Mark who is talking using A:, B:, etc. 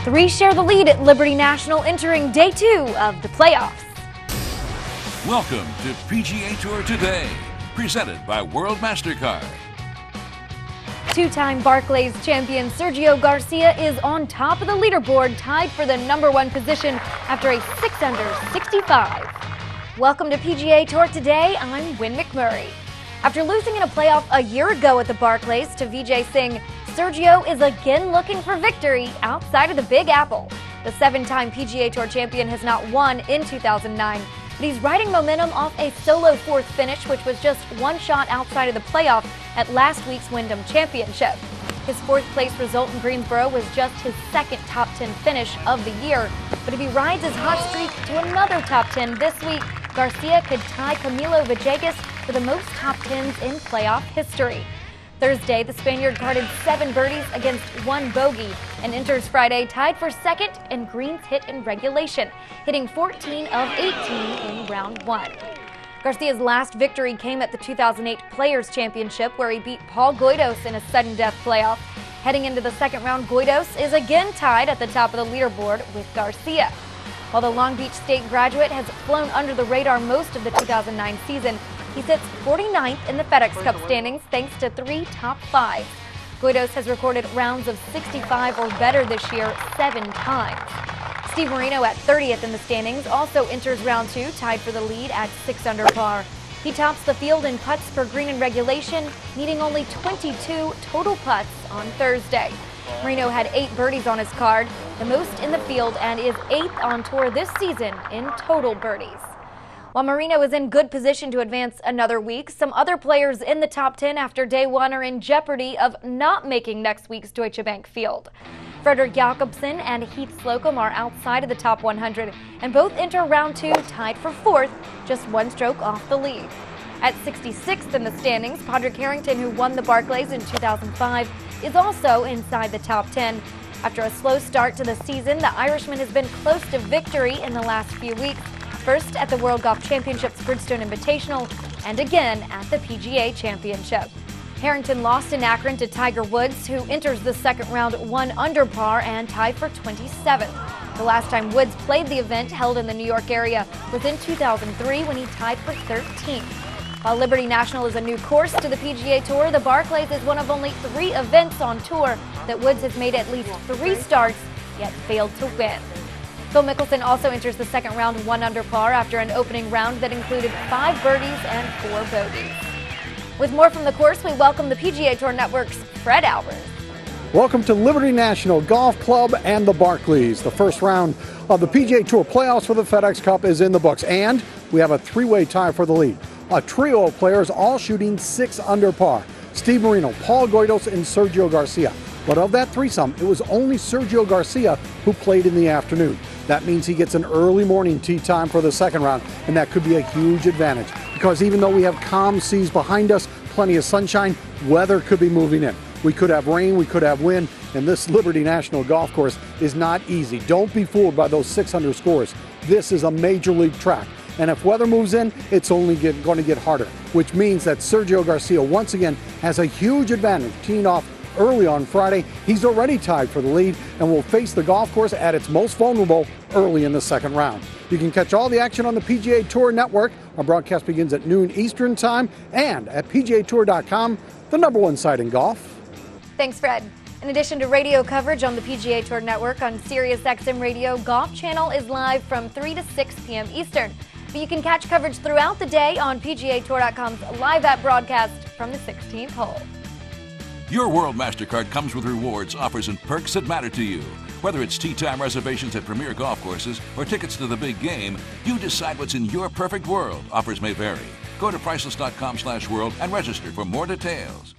A: Three share the lead at Liberty National entering day 2 of the playoffs.
B: Welcome to PGA Tour Today, presented by World MasterCard.
A: Two-time Barclays champion Sergio Garcia is on top of the leaderboard, tied for the #1 position after a 6-under 65. Welcome to PGA Tour Today. I'm Win McMurry. After losing in a playoff a year ago at the Barclays to Vijay Singh, Sergio is again looking for victory outside of the Big Apple. The 7-time PGA Tour champion has not won in 2009, but he's riding momentum off a solo 4th finish, which was just one shot outside of the playoff at last week's Wyndham Championship. His 4th place result in Greensboro was just his 2nd top 10 finish of the year, but if he rides his hot streak to another top 10 this week, Garcia could tie Camilo Villegas for the most top 10s in playoff history. Thursday, the Spaniard carded 7 birdies against 1 bogey and enters Friday tied for 2nd in greens hit in regulation, hitting 14 of 18 in round 1. Garcia's last victory came at the 2008 Players Championship, where he beat Paul Goydos in a sudden death playoff. Heading into the second round, Goydos is again tied at the top of the leaderboard with Garcia. While the Long Beach State graduate has flown under the radar most of the 2009 season, he sits 49th in the FedEx Cup standings thanks to 3 top 5s. Goydos has recorded rounds of 65 or better this year 7 times. Steve Marino at 30th in the standings also enters round 2 tied for the lead at 6 under par. He tops the field in putts per green in regulation, needing only 22 total putts on Thursday. Marino had 8 birdies on his card, the most in the field, and is 8th on tour this season in total birdies. While Marino is in good position to advance another week, some other players in the top 10 after day 1 are in jeopardy of not making next week's Deutsche Bank field. Frederick Jakobsen and Heath Slocum are outside of the top 100 and both enter round 2 tied for 4th, just 1 stroke off the lead. At 66th in the standings, Padraig Harrington, who won the Barclays in 2005, is also inside the top 10. After a slow start to the season, the Irishman has been close to victory in the last few weeks, first at the World Golf Championship's Bridgestone Invitational and again at the PGA Championship. Harrington lost in Akron to Tiger Woods, who enters the second round 1 under par and tied for 27th. The last time Woods played the event, held in the New York area, was in 2003 when he tied for 13th. While Liberty National is a new course to the PGA Tour, the Barclays is one of only 3 events on tour that Woods has made at least 3 starts, yet failed to win. Phil Mickelson also enters the second round 1 under par after an opening round that included 5 birdies and 4 bogeys. With more from the course, we welcome the PGA Tour Network's Fred Albers.
C: Welcome to Liberty National Golf Club and the Barclays. The first round of the PGA Tour playoffs for the FedEx Cup is in the books, and we have a 3-way tie for the lead. A trio of players all shooting 6 under par. Steve Marino, Paul Goydos, and Sergio Garcia. But of that threesome, it was only Sergio Garcia who played in the afternoon. That means he gets an early morning tee time for the second round, and that could be a huge advantage because even though we have calm seas behind us, plenty of sunshine, weather could be moving in. We could have rain, we could have wind, and this Liberty National golf course is not easy. Don't be fooled by those 600 scores. This is a major league track, and if weather moves in, it's only going to get harder, which means that Sergio Garcia once again has a huge advantage teeing off early on Friday. He's already tied for the lead and will face the golf course at its most vulnerable early in the second round. You can catch all the action on the PGA Tour Network. Our broadcast begins at noon Eastern Time and at PGATour.com, the #1 site in golf.
A: Thanks, Fred. In addition to radio coverage on the PGA Tour Network on Sirius XM Radio, Golf Channel is live from 3 to 6 p.m. Eastern. But you can catch coverage throughout the day on PGATour.com's live app broadcast from the 16th hole.
B: Your World MasterCard comes with rewards, offers, and perks that matter to you. Whether it's tee time reservations at premier golf courses or tickets to the big game, you decide what's in your perfect world. Offers may vary. Go to priceless.com/world and register for more details.